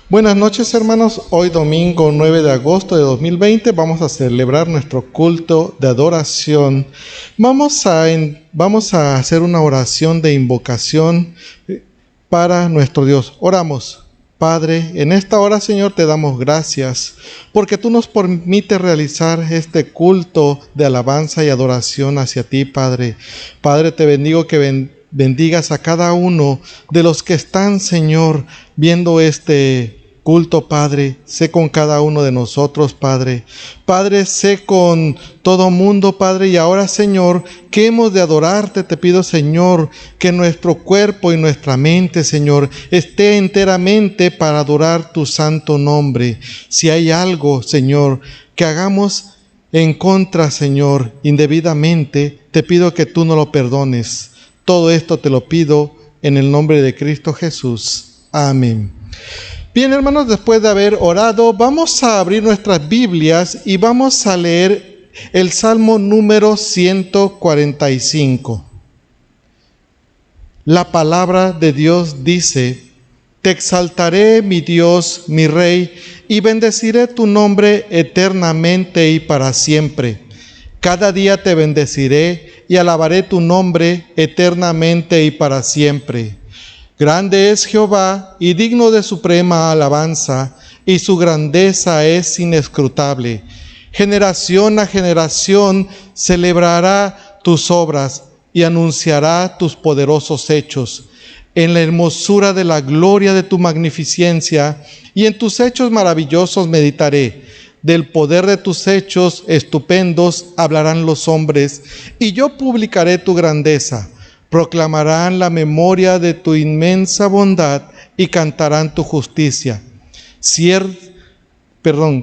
Buenas noches, hermanos. Hoy domingo 9 de agosto de 2020 vamos a celebrar nuestro culto de adoración. Vamos a hacer una oración de invocación para nuestro Dios. Oramos. Padre, en esta hora, Señor, te damos gracias porque tú nos permites realizar este culto de alabanza y adoración hacia ti, Padre. Padre, te bendigo que bendigas a cada uno de los que están, Señor, viendo este culto, Padre. Sé con cada uno de nosotros, Padre. Padre, sé con todo mundo, Padre. Y ahora, Señor, que hemos de adorarte, te pido, Señor, que nuestro cuerpo y nuestra mente, Señor, esté enteramente para adorar tu santo nombre. Si hay algo, Señor, que hagamos en contra, Señor, indebidamente, te pido que tú no lo perdones. Todo esto te lo pido en el nombre de Cristo Jesús. Amén. Bien, hermanos, después de haber orado, vamos a abrir nuestras Biblias y vamos a leer el Salmo número 145. La palabra de Dios dice: Te exaltaré, mi Dios, mi Rey, y bendeciré tu nombre eternamente y para siempre. Cada día te bendeciré y alabaré tu nombre eternamente y para siempre. Grande es Jehová y digno de suprema alabanza, y su grandeza es inescrutable. Generación a generación celebrará tus obras y anunciará tus poderosos hechos. En la hermosura de la gloria de tu magnificencia y en tus hechos maravillosos meditaré. Del poder de tus hechos estupendos hablarán los hombres, y yo publicaré tu grandeza. Proclamarán la memoria de tu inmensa bondad y cantarán tu justicia.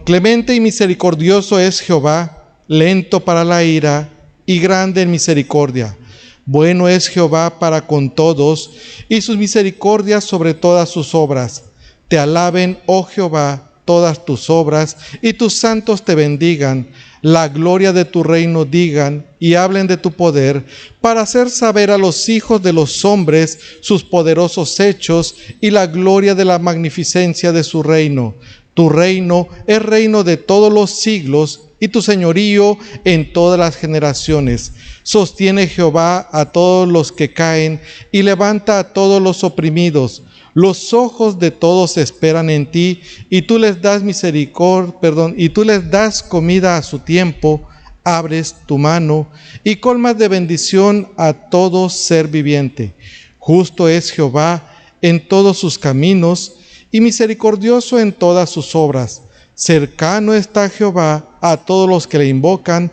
Clemente y misericordioso es Jehová, lento para la ira y grande en misericordia. Bueno es Jehová para con todos, y sus misericordias sobre todas sus obras. Te alaben, oh Jehová, todas tus obras, y tus santos te bendigan. La gloria de tu reino digan y hablen de tu poder, para hacer saber a los hijos de los hombres sus poderosos hechos y la gloria de la magnificencia de su reino. Tu reino es reino de todos los siglos, y tu señorío en todas las generaciones. Sostiene Jehová a todos los que caen y levanta a todos los oprimidos. Los ojos de todos esperan en ti, y tú les das y tú les das comida a su tiempo. Abres tu mano y colmas de bendición a todo ser viviente. Justo es Jehová en todos sus caminos, y misericordioso en todas sus obras. Cercano está Jehová a todos los que le invocan,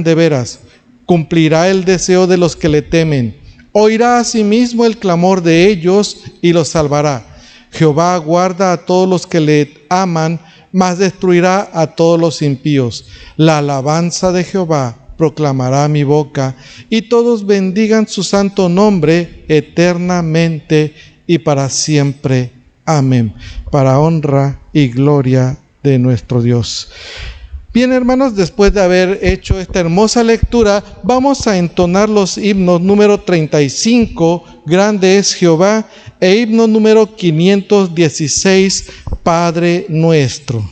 de veras. Cumplirá el deseo de los que le temen. Oirá asimismo el clamor de ellos y los salvará. Jehová guarda a todos los que le aman, mas destruirá a todos los impíos. La alabanza de Jehová proclamará mi boca, y todos bendigan su santo nombre eternamente y para siempre. Amén. Para honra y gloria de nuestro Dios. Bien, hermanos, después de haber hecho esta hermosa lectura, vamos a entonar los himnos número 35, Grande es Jehová, e himno número 516, Padre Nuestro.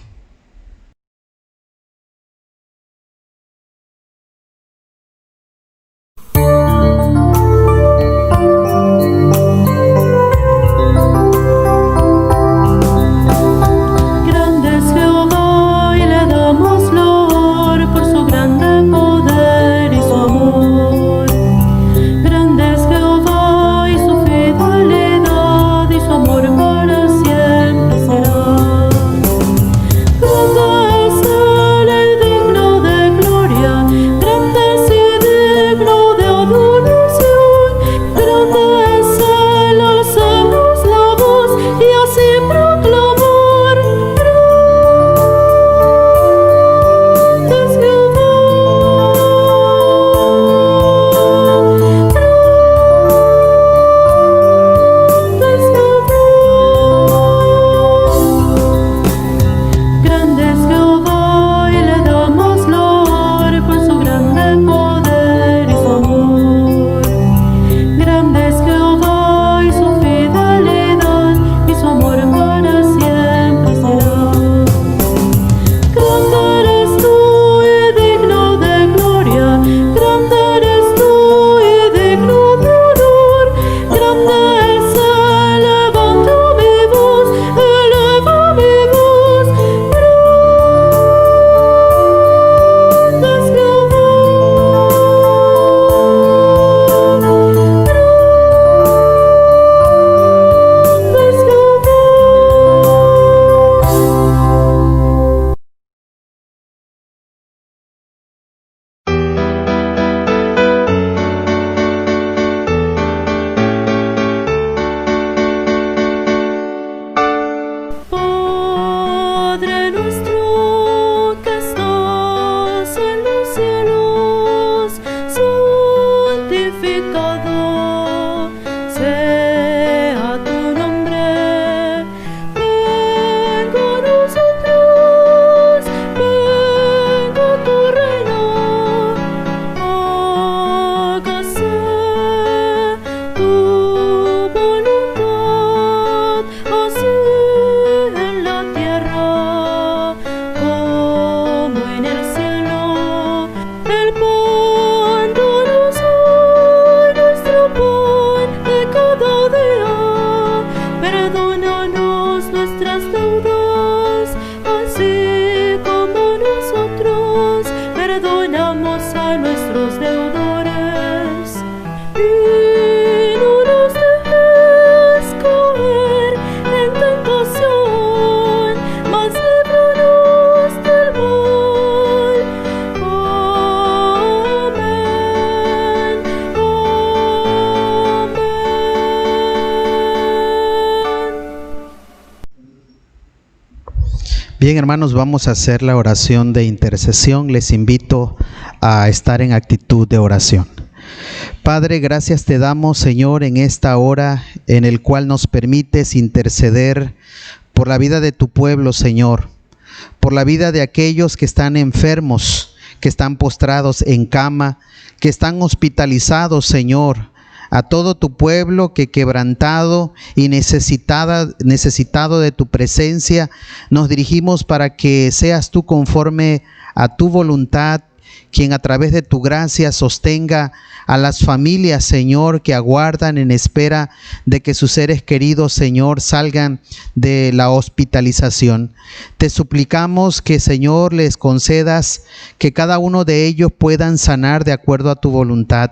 Bien, hermanos, vamos a hacer la oración de intercesión. Les invito a estar en actitud de oración. Padre, gracias te damos, Señor, en esta hora en el cual nos permites interceder por la vida de tu pueblo, Señor, por la vida de aquellos que están enfermos, que están postrados en cama, que están hospitalizados, Señor, a todo tu pueblo que quebrantado y necesitado de tu presencia, nos dirigimos para que seas tú conforme a tu voluntad, quien a través de tu gracia sostenga a las familias, Señor, que aguardan en espera de que sus seres queridos, Señor, salgan de la hospitalización. Te suplicamos que, Señor, les concedas que cada uno de ellos puedan sanar de acuerdo a tu voluntad.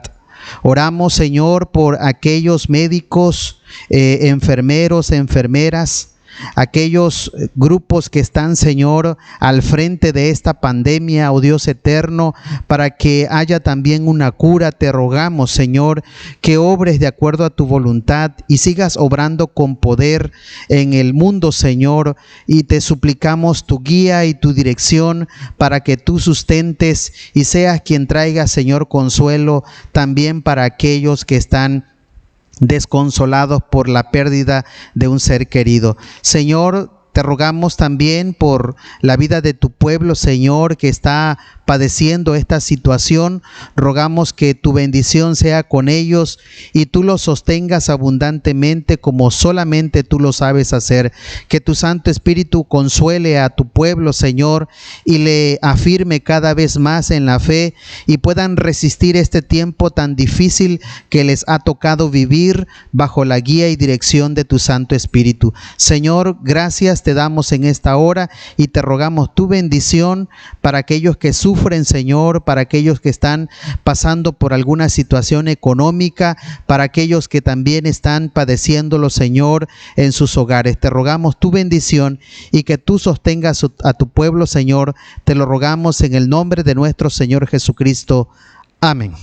Oramos, Señor, por aquellos médicos, enfermeros, enfermeras, aquellos grupos que están, Señor, al frente de esta pandemia, oh Dios eterno, para que haya también una cura. Te rogamos, Señor, que obres de acuerdo a tu voluntad y sigas obrando con poder en el mundo, Señor, y te suplicamos tu guía y tu dirección para que tú sustentes y seas quien traiga, Señor, consuelo también para aquellos que están desconsolados por la pérdida de un ser querido. Señor, te rogamos también por la vida de tu pueblo, Señor, que está padeciendo esta situación. Rogamos que tu bendición sea con ellos y tú los sostengas abundantemente como solamente tú lo sabes hacer. Que tu Santo Espíritu consuele a tu pueblo, Señor, y le afirme cada vez más en la fe y puedan resistir este tiempo tan difícil que les ha tocado vivir bajo la guía y dirección de tu Santo Espíritu. Señor, gracias te damos en esta hora y te rogamos tu bendición para aquellos que sufren, Señor, para aquellos que están pasando por alguna situación económica, para aquellos que también están padeciéndolo, Señor, en sus hogares. Te rogamos tu bendición y que tú sostengas a tu pueblo, Señor. Te lo rogamos en el nombre de nuestro Señor Jesucristo. Amén.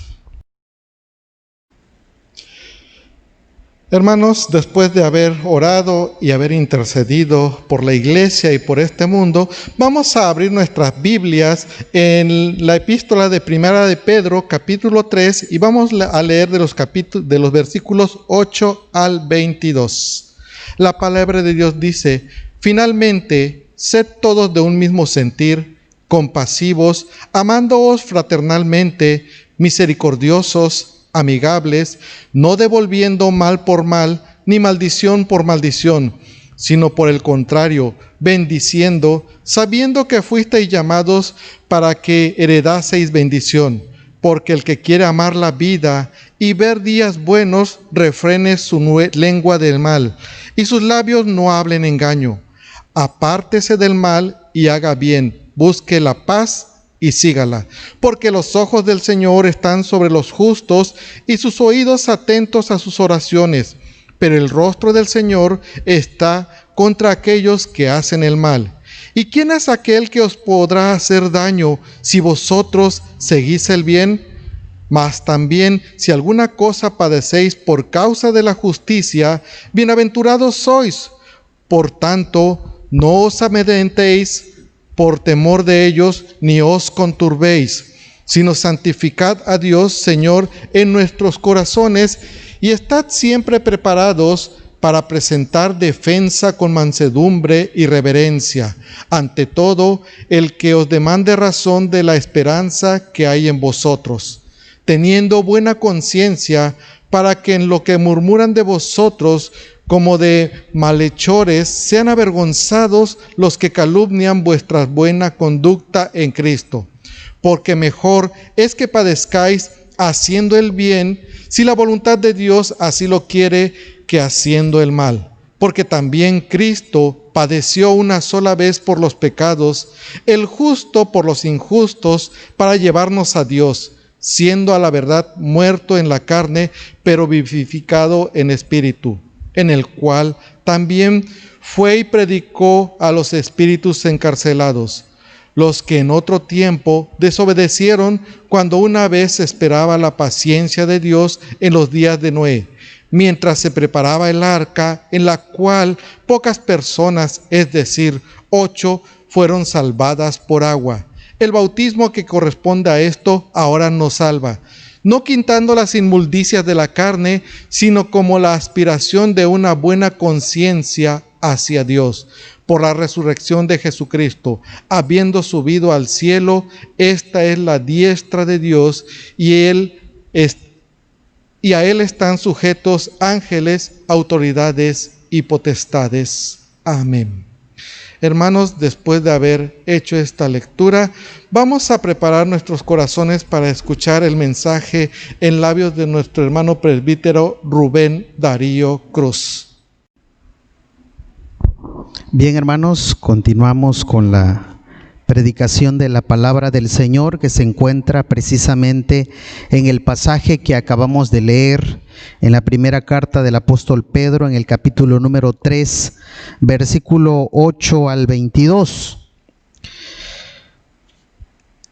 Hermanos, después de haber orado y haber intercedido por la iglesia y por este mundo, vamos a abrir nuestras Biblias en la epístola de Primera de Pedro, capítulo 3, y vamos a leer de los versículos 8 al 22. La palabra de Dios dice: finalmente, sed todos de un mismo sentir, compasivos, amándoos fraternalmente, misericordiosos, amigables, no devolviendo mal por mal, ni maldición por maldición, sino por el contrario, bendiciendo, sabiendo que fuisteis llamados para que heredaseis bendición. Porque el que quiere amar la vida y ver días buenos, refrene su lengua del mal, y sus labios no hablen engaño. Apártese del mal y haga bien, busque la paz y sígala, porque los ojos del Señor están sobre los justos y sus oídos atentos a sus oraciones, pero el rostro del Señor está contra aquellos que hacen el mal. ¿Y quién es aquel que os podrá hacer daño si vosotros seguís el bien? Mas también si alguna cosa padecéis por causa de la justicia, bienaventurados sois. Por tanto, no os amedrentéis por temor de ellos, ni os conturbéis, sino santificad a Dios, Señor, en nuestros corazones, y estad siempre preparados para presentar defensa con mansedumbre y reverencia, ante todo el que os demande razón de la esperanza que hay en vosotros, teniendo buena conciencia, para que en lo que murmuran de vosotros, como de malhechores, sean avergonzados los que calumnian vuestra buena conducta en Cristo. Porque mejor es que padezcáis haciendo el bien, si la voluntad de Dios así lo quiere, que haciendo el mal. Porque también Cristo padeció una sola vez por los pecados, el justo por los injustos, para llevarnos a Dios, siendo a la verdad muerto en la carne, pero vivificado en espíritu, en el cual también fue y predicó a los espíritus encarcelados, los que en otro tiempo desobedecieron cuando una vez esperaba la paciencia de Dios en los días de Noé, mientras se preparaba el arca, en la cual pocas personas, es decir, 8, fueron salvadas por agua. El bautismo que corresponde a esto ahora nos salva, no quitando las inmundicias de la carne, sino como la aspiración de una buena conciencia hacia Dios. Por la resurrección de Jesucristo, habiendo subido al cielo, esta es la diestra de Dios, y a Él están sujetos ángeles, autoridades y potestades. Amén. Hermanos, después de haber hecho esta lectura, vamos a preparar nuestros corazones para escuchar el mensaje en labios de nuestro hermano presbítero Rubén Darío Cruz. Bien, hermanos, continuamos con la predicación de la palabra del Señor, que se encuentra precisamente en el pasaje que acabamos de leer en la primera carta del apóstol Pedro, en el capítulo número 3, versículo 8 al 22.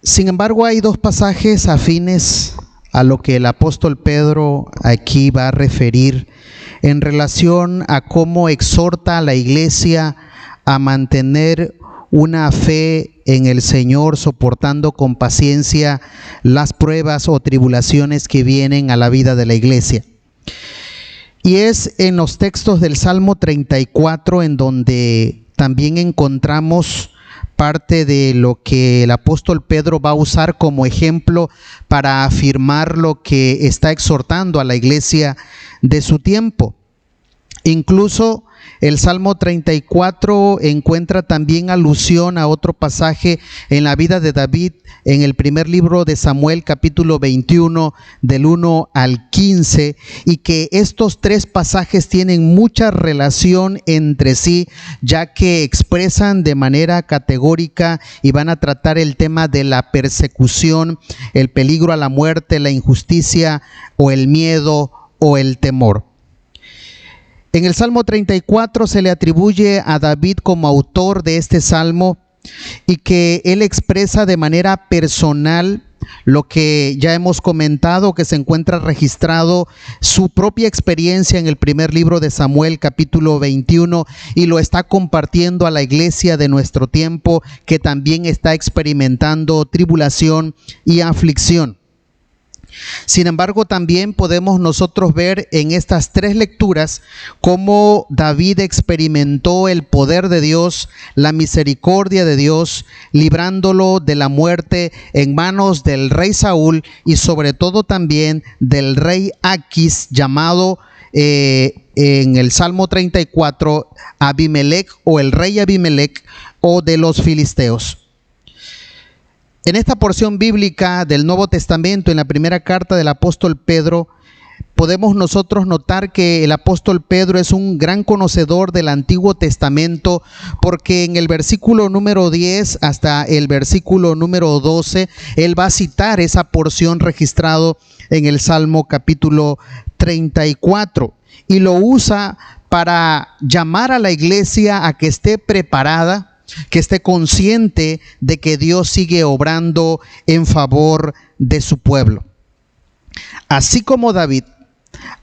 Sin embargo, hay dos pasajes afines a lo que el apóstol Pedro aquí va a referir en relación a cómo exhorta a la iglesia a mantener una fe en el Señor, soportando con paciencia las pruebas o tribulaciones que vienen a la vida de la iglesia. Y es en los textos del Salmo 34 en donde también encontramos parte de lo que el apóstol Pedro va a usar como ejemplo para afirmar lo que está exhortando a la iglesia de su tiempo. Incluso el Salmo 34 encuentra también alusión a otro pasaje en la vida de David en el primer libro de Samuel, capítulo 21, del 1 al 15, y que estos tres pasajes tienen mucha relación entre sí, ya que expresan de manera categórica y van a tratar el tema de la persecución, el peligro a la muerte, la injusticia o el miedo o el temor. En el Salmo 34 se le atribuye a David como autor de este salmo y que él expresa de manera personal lo que ya hemos comentado, que se encuentra registrado su propia experiencia en el primer libro de Samuel, capítulo 21, y lo está compartiendo a la iglesia de nuestro tiempo, que también está experimentando tribulación y aflicción. Sin embargo, también podemos nosotros ver en estas tres lecturas cómo David experimentó el poder de Dios, la misericordia de Dios, librándolo de la muerte en manos del rey Saúl y sobre todo también del rey Aquis, llamado en el Salmo 34 Abimelech, o el rey Abimelech, o de los filisteos. En esta porción bíblica del Nuevo Testamento, en la primera carta del apóstol Pedro, podemos nosotros notar que el apóstol Pedro es un gran conocedor del Antiguo Testamento, porque en el versículo número 10 hasta el versículo número 12, él va a citar esa porción registrado en el Salmo capítulo 34, y lo usa para llamar a la iglesia a que esté preparada, que esté consciente de que Dios sigue obrando en favor de su pueblo. Así como David,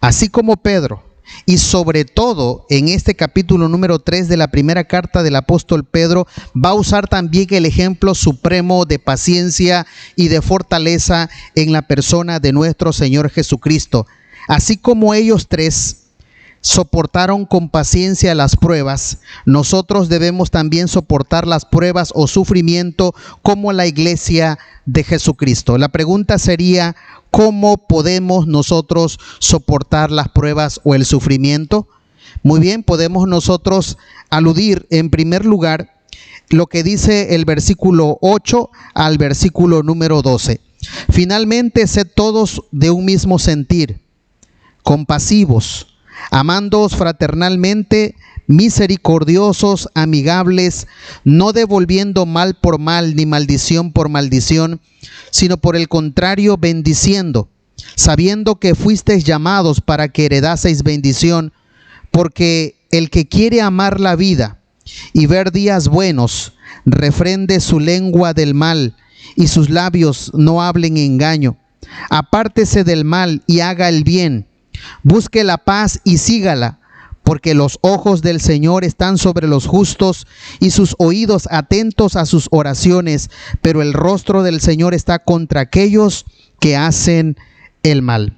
así como Pedro, y sobre todo en este capítulo número 3 de la primera carta del apóstol Pedro, va a usar también el ejemplo supremo de paciencia y de fortaleza en la persona de nuestro Señor Jesucristo. Así como ellos tres soportaron con paciencia las pruebas, nosotros debemos también soportar las pruebas o sufrimiento como la iglesia de Jesucristo. La pregunta sería, ¿cómo podemos nosotros soportar las pruebas o el sufrimiento? Muy bien, podemos nosotros aludir en primer lugar lo que dice el versículo 8 al versículo número 12. Finalmente, sed todos de un mismo sentir, compasivos, amándoos fraternalmente, misericordiosos, amigables, no devolviendo mal por mal ni maldición por maldición, sino por el contrario bendiciendo, sabiendo que fuisteis llamados para que heredaseis bendición, porque el que quiere amar la vida y ver días buenos, refrende su lengua del mal y sus labios no hablen engaño. Apártese del mal y haga el bien. Busque la paz y sígala, porque los ojos del Señor están sobre los justos y sus oídos atentos a sus oraciones, pero el rostro del Señor está contra aquellos que hacen el mal.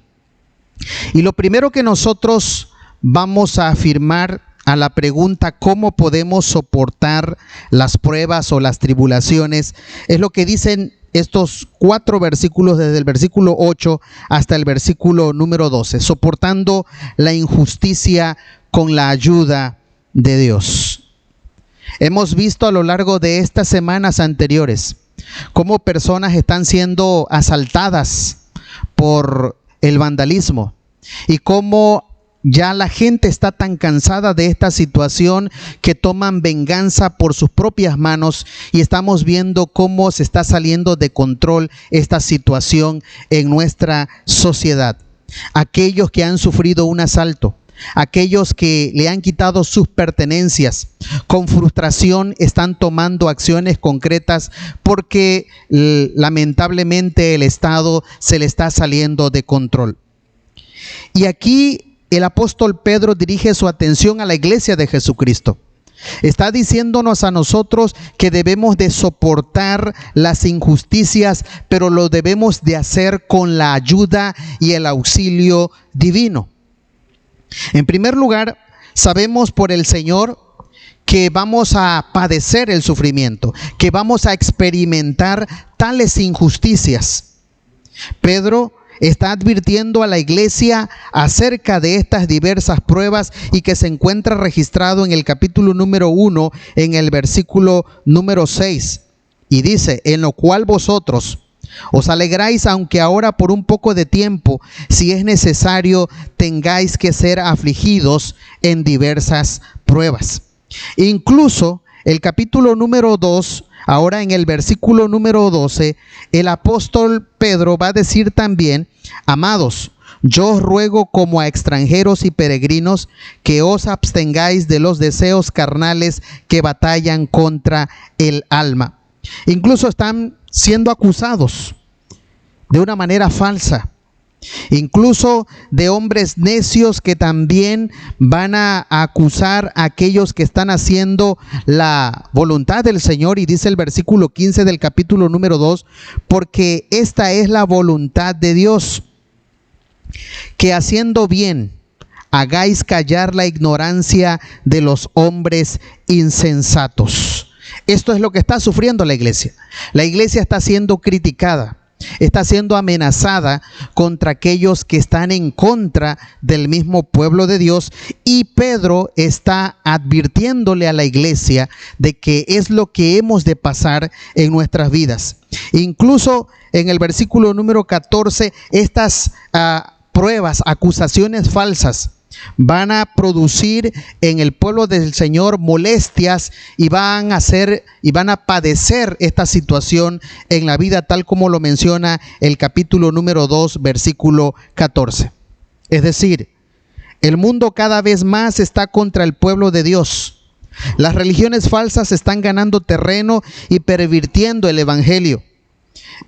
Y lo primero que nosotros vamos a afirmar a la pregunta ¿cómo podemos soportar las pruebas o las tribulaciones? Es lo que dicen estos 4 versículos, desde el versículo 8 hasta el versículo número 12, soportando la injusticia con la ayuda de Dios. Hemos visto a lo largo de estas semanas anteriores cómo personas están siendo asaltadas por el vandalismo y cómo ya la gente está tan cansada de esta situación que toman venganza por sus propias manos, y estamos viendo cómo se está saliendo de control esta situación en nuestra sociedad. Aquellos que han sufrido un asalto, aquellos que le han quitado sus pertenencias, con frustración están tomando acciones concretas porque lamentablemente el Estado se le está saliendo de control. Y aquí el apóstol Pedro dirige su atención a la iglesia de Jesucristo. Está diciéndonos a nosotros que debemos de soportar las injusticias, pero lo debemos de hacer con la ayuda y el auxilio divino. En primer lugar, sabemos por el Señor que vamos a padecer el sufrimiento, que vamos a experimentar tales injusticias. Pedro está advirtiendo a la iglesia acerca de estas diversas pruebas y que se encuentra registrado en el capítulo número 1, en el versículo número 6. Y dice, en lo cual vosotros os alegráis, aunque ahora por un poco de tiempo, si es necesario, tengáis que ser afligidos en diversas pruebas. Incluso el capítulo número 2, ahora en el versículo número 12, el apóstol Pedro va a decir también, amados, yo os ruego como a extranjeros y peregrinos que os abstengáis de los deseos carnales que batallan contra el alma. Incluso están siendo acusados de una manera falsa, incluso de hombres necios que también van a acusar a aquellos que están haciendo la voluntad del Señor. Y dice el versículo 15 del capítulo número 2, porque esta es la voluntad de Dios, que haciendo bien hagáis callar la ignorancia de los hombres insensatos. Esto es lo que está sufriendo la iglesia. La iglesia está siendo criticada, está siendo amenazada contra aquellos que están en contra del mismo pueblo de Dios, y Pedro está advirtiéndole a la iglesia de que es lo que hemos de pasar en nuestras vidas. Incluso en el versículo número 14, estas pruebas, acusaciones falsas, van a producir en el pueblo del Señor molestias y van a padecer esta situación en la vida, tal como lo menciona el capítulo número 2, versículo 14. Es decir, el mundo cada vez más está contra el pueblo de Dios. Las religiones falsas están ganando terreno y pervirtiendo el evangelio.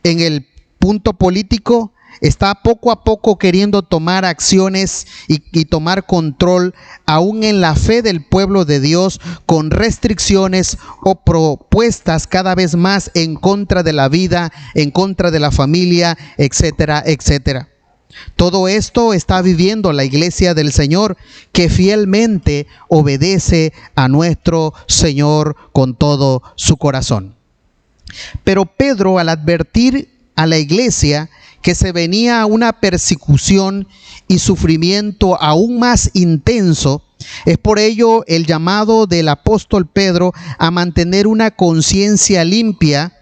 En el punto político, está poco a poco queriendo tomar acciones y tomar control aún en la fe del pueblo de Dios, con restricciones o propuestas cada vez más en contra de la vida, en contra de la familia, etcétera, etcétera. Todo esto está viviendo la iglesia del Señor, que fielmente obedece a nuestro Señor con todo su corazón. Pero Pedro, al advertir a la iglesia que se venía una persecución y sufrimiento aún más intenso, es por ello el llamado del apóstol Pedro a mantener una conciencia limpia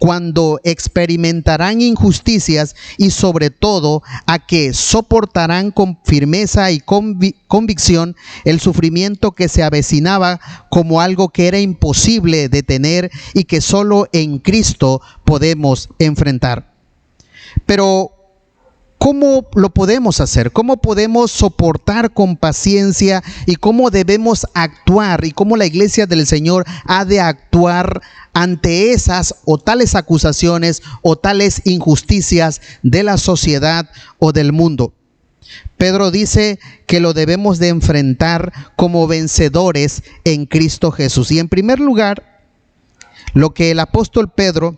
cuando experimentarán injusticias, y sobre todo a que soportarán con firmeza y convicción el sufrimiento que se avecinaba como algo que era imposible detener y que solo en Cristo podemos enfrentar. Pero ¿cómo lo podemos hacer? ¿Cómo podemos soportar con paciencia? ¿Y cómo debemos actuar? ¿Y cómo la iglesia del Señor ha de actuar ante esas o tales acusaciones o tales injusticias de la sociedad o del mundo? Pedro dice que lo debemos de enfrentar como vencedores en Cristo Jesús. Y en primer lugar, lo que el apóstol Pedro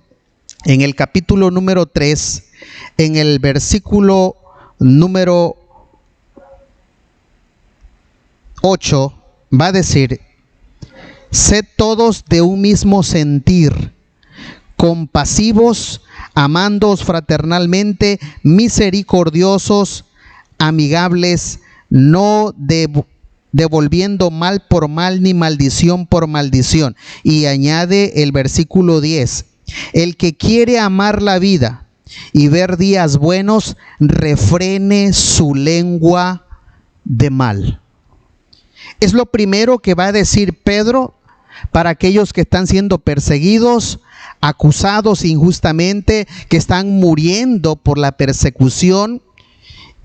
en el capítulo número 3, en el versículo número 8, va a decir: sed todos de un mismo sentir, compasivos, amándoos fraternalmente, misericordiosos, amigables, no devolviendo mal por mal ni maldición por maldición. Y añade el versículo 10: el que quiere amar la vida y ver días buenos, refrene su lengua de mal. Es lo primero que va a decir Pedro para aquellos que están siendo perseguidos, acusados injustamente, que están muriendo por la persecución,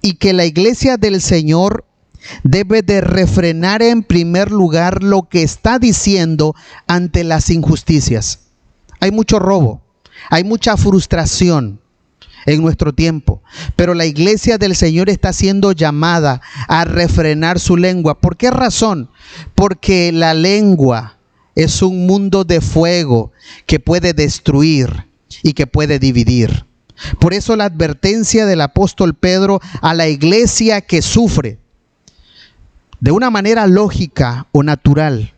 y que la iglesia del Señor debe de refrenar en primer lugar lo que está diciendo ante las injusticias. Hay mucho robo, hay mucha frustración en nuestro tiempo, pero la iglesia del Señor está siendo llamada a refrenar su lengua. ¿Por qué razón? Porque la lengua es un mundo de fuego que puede destruir y que puede dividir. Por eso la advertencia del apóstol Pedro a la iglesia que sufre de una manera lógica o natural.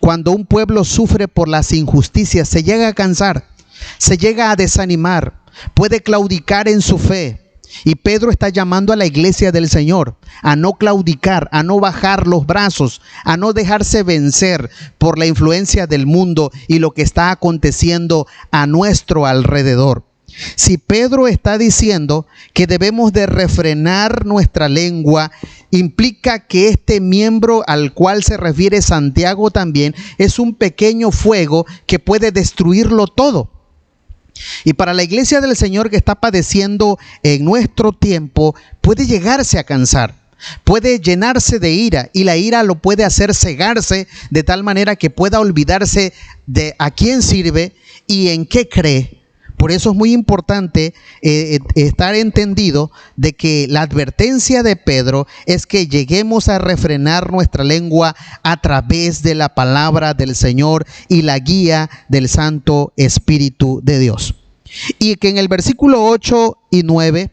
Cuando un pueblo sufre por las injusticias, se llega a cansar, se llega a desanimar, puede claudicar en su fe. Y Pedro está llamando a la iglesia del Señor a no claudicar, a no bajar los brazos, a no dejarse vencer por la influencia del mundo y lo que está aconteciendo a nuestro alrededor. Si Pedro está diciendo que debemos de refrenar nuestra lengua, implica que este miembro al cual se refiere Santiago también es un pequeño fuego que puede destruirlo todo. Y para la iglesia del Señor que está padeciendo en nuestro tiempo, puede llegarse a cansar, puede llenarse de ira, y la ira lo puede hacer cegarse de tal manera que pueda olvidarse de a quién sirve y en qué cree. Por eso es muy importante estar entendido de que la advertencia de Pedro es que lleguemos a refrenar nuestra lengua a través de la palabra del Señor y la guía del Santo Espíritu de Dios. Y que en el versículo 8 y 9,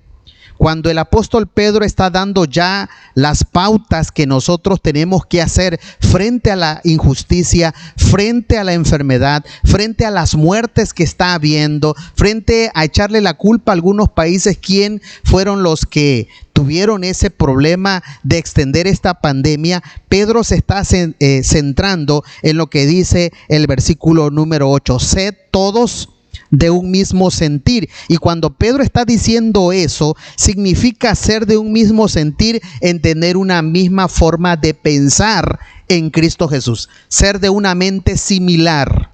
cuando el apóstol Pedro está dando ya las pautas que nosotros tenemos que hacer frente a la injusticia, frente a la enfermedad, frente a las muertes que está habiendo, frente a echarle la culpa a algunos países, ¿quién fueron los que tuvieron ese problema de extender esta pandemia? Pedro se está centrando en lo que dice el versículo número 8: sed todos de un mismo sentir. Y cuando Pedro está diciendo eso, significa ser de un mismo sentir en tener una misma forma de pensar en Cristo Jesús, ser de una mente similar.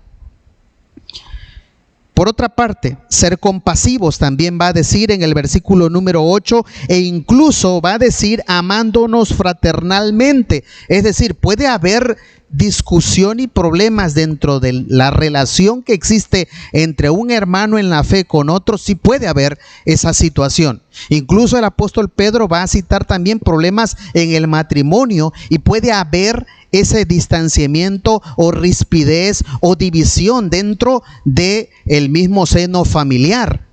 Por otra parte, ser compasivos también va a decir en el versículo número 8, e incluso va a decir amándonos fraternalmente. Es decir, puede haber discusión y problemas dentro de la relación que existe entre un hermano en la fe con otro. Sí puede haber esa situación. Incluso el apóstol Pedro va a citar también problemas en el matrimonio, y puede haber ese distanciamiento o rispidez o división dentro de el mismo seno familiar.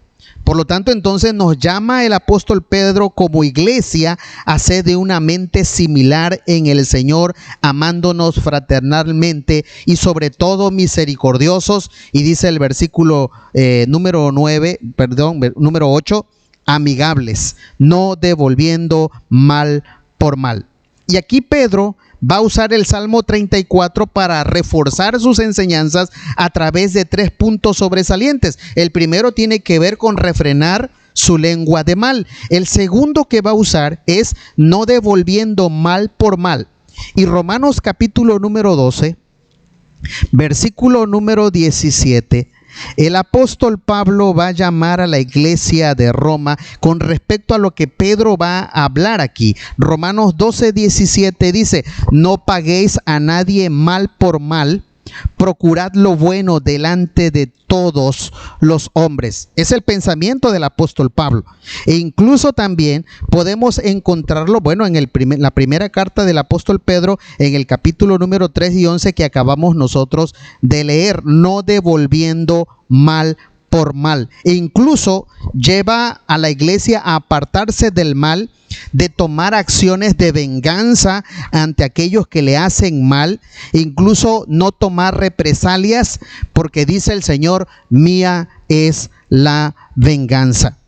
Por lo tanto, entonces nos llama el apóstol Pedro como iglesia a ser de una mente similar en el Señor, amándonos fraternalmente y sobre todo misericordiosos. Y dice el versículo número 8, amigables, no devolviendo mal por mal. Y aquí Pedro va a usar el Salmo 34 para reforzar sus enseñanzas a través de 3 puntos sobresalientes. El primero tiene que ver con refrenar su lengua de mal. El segundo que va a usar es no devolviendo mal por mal. Y Romanos capítulo número 12, versículo número 17, el apóstol Pablo va a llamar a la iglesia de Roma con respecto a lo que Pedro va a hablar aquí. Romanos 12:17 dice: no paguéis a nadie mal por mal, procurad lo bueno delante de todos los hombres. Es el pensamiento del apóstol Pablo. E incluso también podemos encontrarlo, bueno, en la primera carta del apóstol Pedro, en el capítulo número 3 y 11 que acabamos nosotros de leer, no devolviendo mal por mal. E incluso lleva a la iglesia a apartarse del mal, de tomar acciones de venganza ante aquellos que le hacen mal, incluso no tomar represalias, porque dice el Señor, mía es la venganza.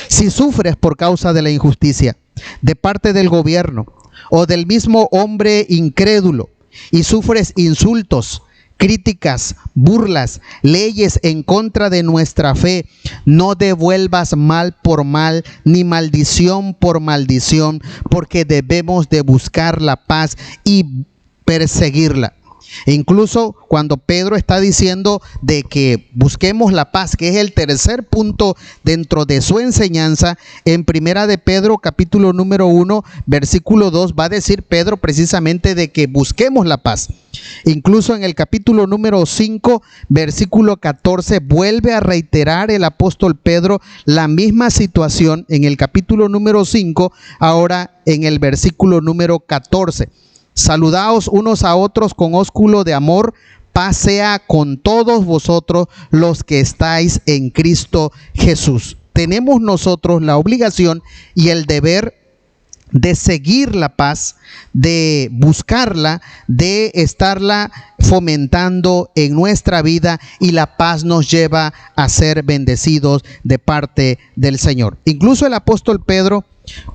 Si sufres por causa de la injusticia de parte del gobierno o del mismo hombre incrédulo y sufres insultos, críticas, burlas, leyes en contra de nuestra fe, no devuelvas mal por mal, ni maldición por maldición, porque debemos de buscar la paz y perseguirla. E incluso cuando Pedro está diciendo de que busquemos la paz, que es el tercer punto dentro de su enseñanza, en primera de Pedro capítulo número 1 versículo 2 va a decir Pedro precisamente de que busquemos la paz. Incluso en el capítulo número 5 versículo 14 vuelve a reiterar el apóstol Pedro la misma situación en el capítulo número 5, ahora en el versículo número 14. Saludaos unos a otros con ósculo de amor, paz sea con todos vosotros los que estáis en Cristo Jesús. Tenemos nosotros la obligación y el deber de seguir la paz, de buscarla, de estarla fomentando en nuestra vida, y la paz nos lleva a ser bendecidos de parte del Señor. Incluso el apóstol Pedro,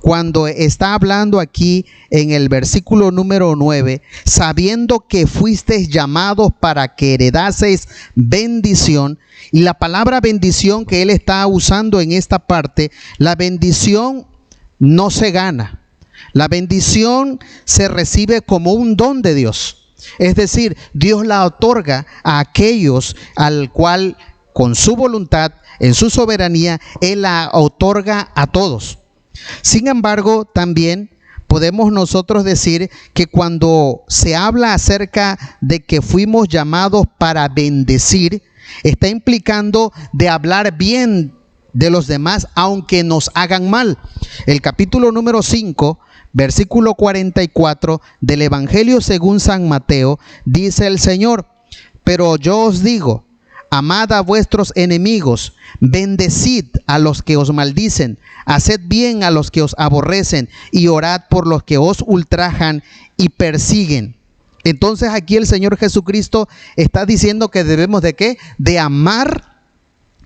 cuando está hablando aquí en el versículo número 9, sabiendo que fuisteis llamados para que heredaseis bendición, y la palabra bendición que él está usando en esta parte, la bendición no se gana, la bendición se recibe como un don de Dios. Es decir, Dios la otorga a aquellos al cual con su voluntad, en su soberanía, Él la otorga a todos. Sin embargo, también podemos nosotros decir que cuando se habla acerca de que fuimos llamados para bendecir, está implicando de hablar bien de los demás, aunque nos hagan mal. El capítulo número 5, versículo 44 del Evangelio según San Mateo, dice el Señor: pero yo os digo, amad a vuestros enemigos, bendecid a los que os maldicen, haced bien a los que os aborrecen y orad por los que os ultrajan y persiguen. Entonces aquí el Señor Jesucristo está diciendo que debemos ¿de qué? De amar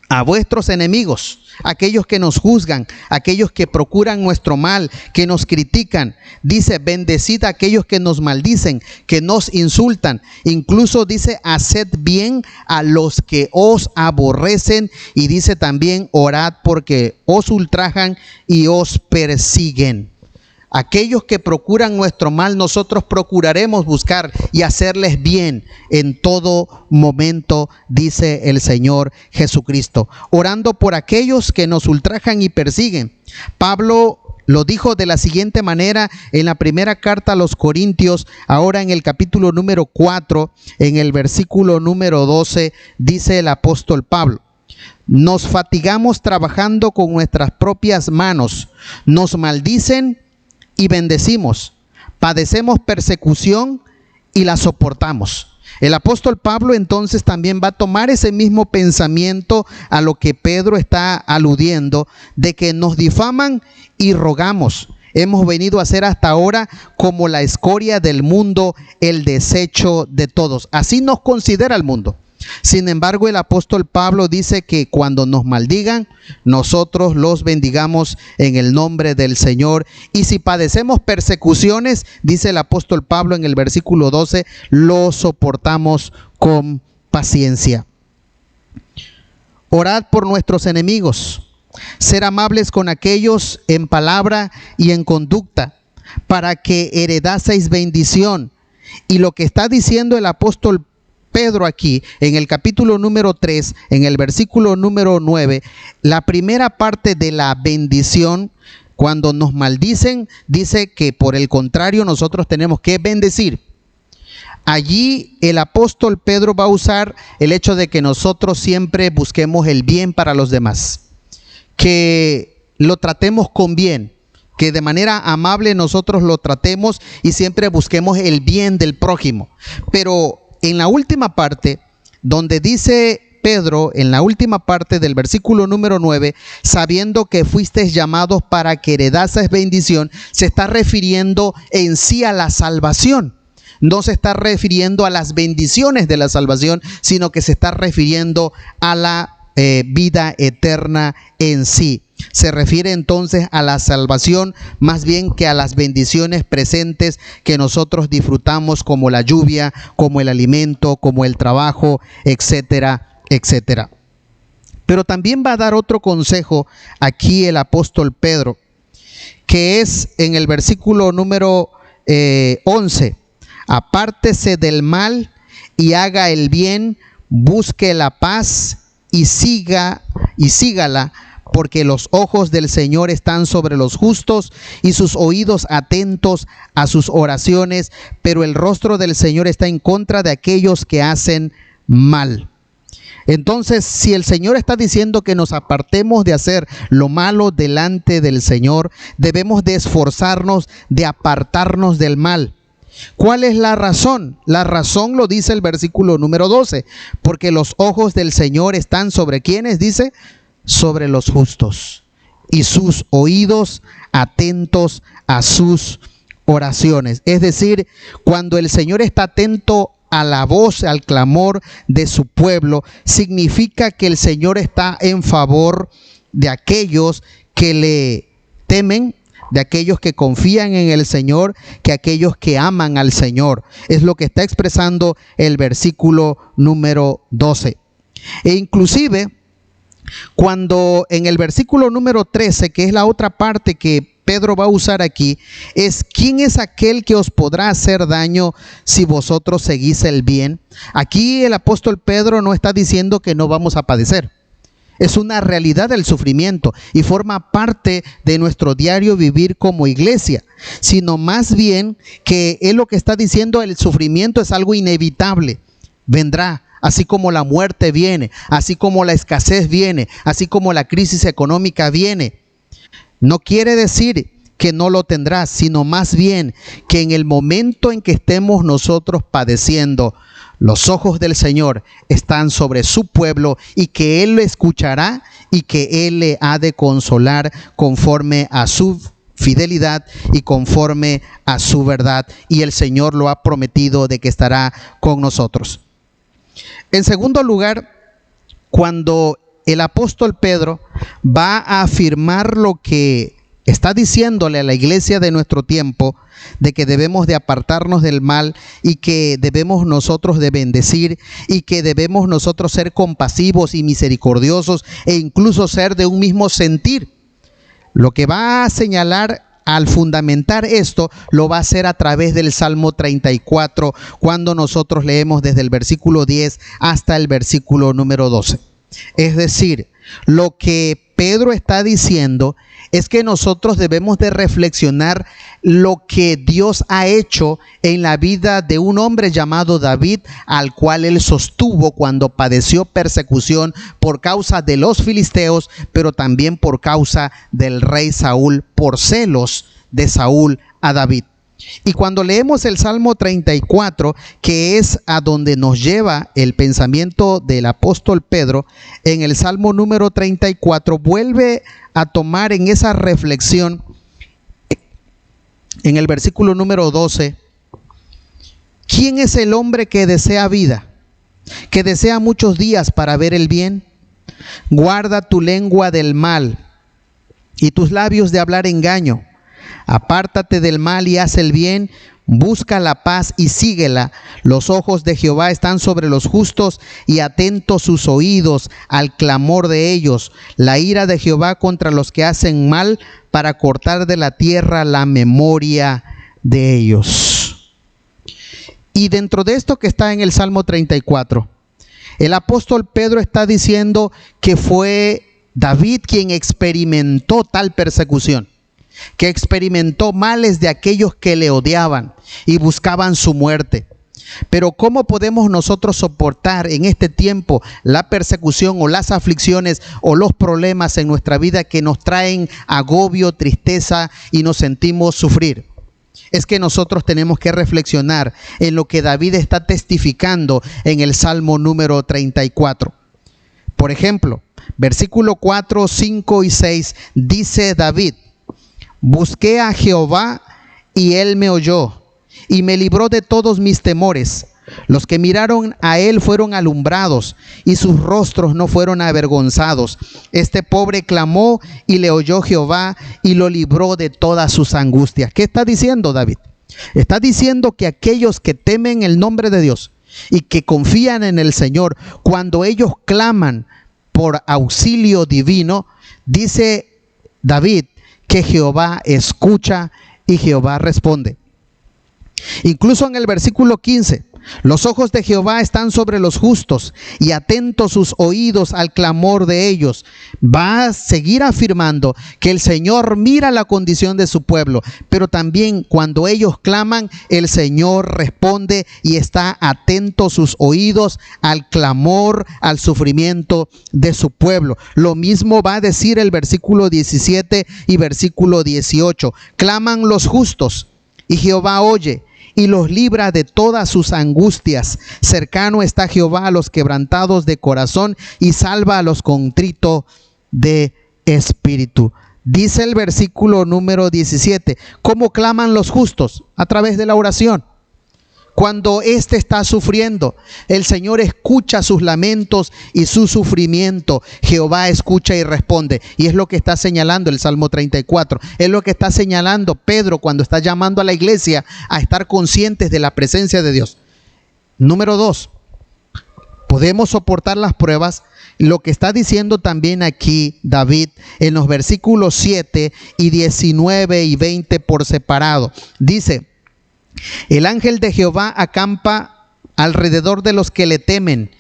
a vuestros enemigos, aquellos que nos juzgan, aquellos que procuran nuestro mal, que nos critican. Dice, bendecid a aquellos que nos maldicen, que nos insultan. Incluso dice, haced bien a los que os aborrecen. Y dice también, orad porque os ultrajan y os persiguen. Aquellos que procuran nuestro mal, nosotros procuraremos buscar y hacerles bien en todo momento, dice el Señor Jesucristo, orando por aquellos que nos ultrajan y persiguen. Pablo lo dijo de la siguiente manera en la primera carta a los Corintios, ahora en el capítulo número 4, en el versículo número 12, dice el apóstol Pablo: nos fatigamos trabajando con nuestras propias manos, nos maldicen y bendecimos, padecemos persecución y la soportamos. El apóstol Pablo entonces también va a tomar ese mismo pensamiento a lo que Pedro está aludiendo, de que nos difaman y rogamos. Hemos venido a ser hasta ahora como la escoria del mundo, el desecho de todos. Así nos considera el mundo. Sin embargo, el apóstol Pablo dice que cuando nos maldigan, nosotros los bendigamos en el nombre del Señor. Y si padecemos persecuciones, dice el apóstol Pablo en el versículo 12, lo soportamos con paciencia. Orad por nuestros enemigos, ser amables con aquellos en palabra y en conducta, para que heredaseis bendición. Y lo que está diciendo el apóstol Pedro aquí, en el capítulo número 3, en el versículo número 9, la primera parte de la bendición, cuando nos maldicen, dice que por el contrario nosotros tenemos que bendecir. allí el apóstol Pedro va a usar el hecho de que nosotros siempre busquemos el bien para los demás, que lo tratemos con bien, que de manera amable nosotros lo tratemos y siempre busquemos el bien del prójimo. Pero en la última parte, donde dice Pedro, en la última parte del versículo número 9, sabiendo que fuisteis llamados para que heredaseis bendición, se está refiriendo en sí a la salvación. No se está refiriendo a las bendiciones de la salvación, sino que se está refiriendo a la vida eterna en sí. Se refiere entonces a la salvación más bien que a las bendiciones presentes que nosotros disfrutamos, como la lluvia, como el alimento, como el trabajo, etcétera, etcétera. Pero también va a dar otro consejo aquí el apóstol Pedro, que es en el versículo número 11. Apártese del mal y haga el bien, busque la paz y sígala, porque los ojos del Señor están sobre los justos y sus oídos atentos a sus oraciones, pero el rostro del Señor está en contra de aquellos que hacen mal. Entonces, si el Señor está diciendo que nos apartemos de hacer lo malo delante del Señor, debemos de esforzarnos de apartarnos del mal. ¿Cuál es la razón? La razón lo dice el versículo número 12, porque los ojos del Señor están sobre ¿quiénes? Dice, sobre los justos, y sus oídos atentos a sus oraciones. Es decir, cuando el Señor está atento a la voz, al clamor de su pueblo, significa que el Señor está en favor de aquellos que le temen, de aquellos que confían en el Señor, que aquellos que aman al Señor. Es lo que está expresando el versículo número 12. E inclusive, cuando en el versículo número 13, que es la otra parte que Pedro va a usar aquí, es ¿quién es aquel que os podrá hacer daño si vosotros seguís el bien? Aquí el apóstol Pedro no está diciendo que no vamos a padecer. Es una realidad del sufrimiento y forma parte de nuestro diario vivir como iglesia, sino más bien que él lo que está diciendo, el sufrimiento es algo inevitable, vendrá. Así como la muerte viene, así como la escasez viene, así como la crisis económica viene. No quiere decir que no lo tendrás, sino más bien que en el momento en que estemos nosotros padeciendo, los ojos del Señor están sobre su pueblo y que Él lo escuchará y que Él le ha de consolar conforme a su fidelidad y conforme a su verdad. Y el Señor lo ha prometido de que estará con nosotros. En segundo lugar, cuando el apóstol Pedro va a afirmar lo que está diciéndole a la iglesia de nuestro tiempo, de que debemos de apartarnos del mal y que debemos nosotros de bendecir y que debemos nosotros ser compasivos y misericordiosos e incluso ser de un mismo sentir. Lo que va a señalar al fundamentar esto, lo va a hacer a través del Salmo 34, cuando nosotros leemos desde el versículo 10 hasta el versículo número 12. Es decir, lo que Pedro está diciendo es que nosotros debemos de reflexionar lo que Dios ha hecho en la vida de un hombre llamado David, al cual él sostuvo cuando padeció persecución por causa de los filisteos, pero también por causa del rey Saúl, por celos de Saúl a David. Y cuando leemos el Salmo 34, que es a donde nos lleva el pensamiento del apóstol Pedro, en el Salmo número 34 vuelve a tomar en esa reflexión, en el versículo número 12, ¿quién es el hombre que desea vida, que desea muchos días para ver el bien? Guarda tu lengua del mal y tus labios de hablar engaño. Apártate del mal y haz el bien, busca la paz y síguela. Los ojos de Jehová están sobre los justos y atentos sus oídos al clamor de ellos. La ira de Jehová contra los que hacen mal, para cortar de la tierra la memoria de ellos. Y dentro de esto que está en el Salmo 34, el apóstol Pedro está diciendo que fue David quien experimentó tal persecución, que experimentó males de aquellos que le odiaban y buscaban su muerte. Pero ¿cómo podemos nosotros soportar en este tiempo la persecución o las aflicciones o los problemas en nuestra vida que nos traen agobio, tristeza y nos sentimos sufrir? Es que nosotros tenemos que reflexionar en lo que David está testificando en el Salmo número 34. Por ejemplo, versículo 4, 5 y 6 dice David: busqué a Jehová y él me oyó y me libró de todos mis temores. Los que miraron a él fueron alumbrados y sus rostros no fueron avergonzados. Este pobre clamó y le oyó Jehová y lo libró de todas sus angustias. ¿Qué está diciendo David? Está diciendo que aquellos que temen el nombre de Dios y que confían en el Señor, cuando ellos claman por auxilio divino, dice David que Jehová escucha y Jehová responde. Incluso en el versículo 15, los ojos de Jehová están sobre los justos y atentos sus oídos al clamor de ellos. Va a seguir afirmando que el Señor mira la condición de su pueblo, pero también cuando ellos claman, el Señor responde y está atento sus oídos al clamor, al sufrimiento de su pueblo. Lo mismo va a decir el versículo 17 y versículo 18. Claman los justos y Jehová oye y los libra de todas sus angustias. Cercano está Jehová a los quebrantados de corazón y salva a los contritos de espíritu. Dice el versículo número 17, ¿cómo claman los justos? A través de la oración. Cuando éste está sufriendo, el Señor escucha sus lamentos y su sufrimiento. Jehová escucha y responde. Y es lo que está señalando el Salmo 34. Es lo que está señalando Pedro cuando está llamando a la iglesia a estar conscientes de la presencia de Dios. Número 2, podemos soportar las pruebas. Lo que está diciendo también aquí David en los versículos 7 y 19 y 20 por separado. Dice: el ángel de Jehová acampa alrededor de los que le temen